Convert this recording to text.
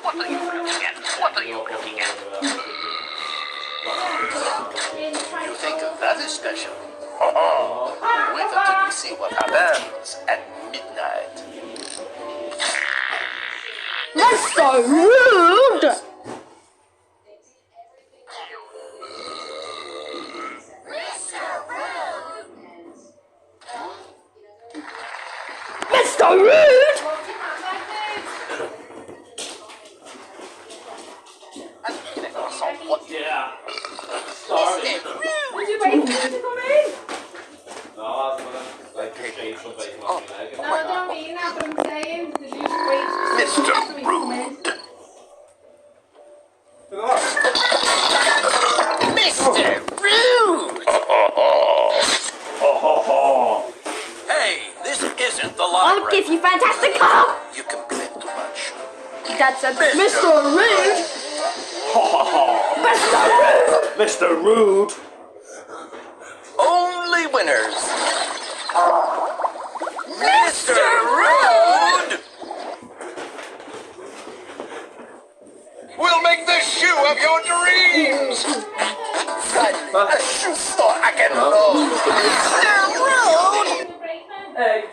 What are you looking at? What are you looking at? You think that is special? Wait until you see what happens at midnight. That's so rude! Mr. Rude! Yeah. Sorry. Would you wait for me to come in? No, I was gonna like change something on my leg. No, I don't mean that, but I'm saying, did you just wait Mr. for me to come in? Mr. Rude! Hey, this isn't the I'll library. give you fantastic car! You complain too much. That's a Mr. Rude! Mr. Rude! Mr. Rude. Only winners. Mr.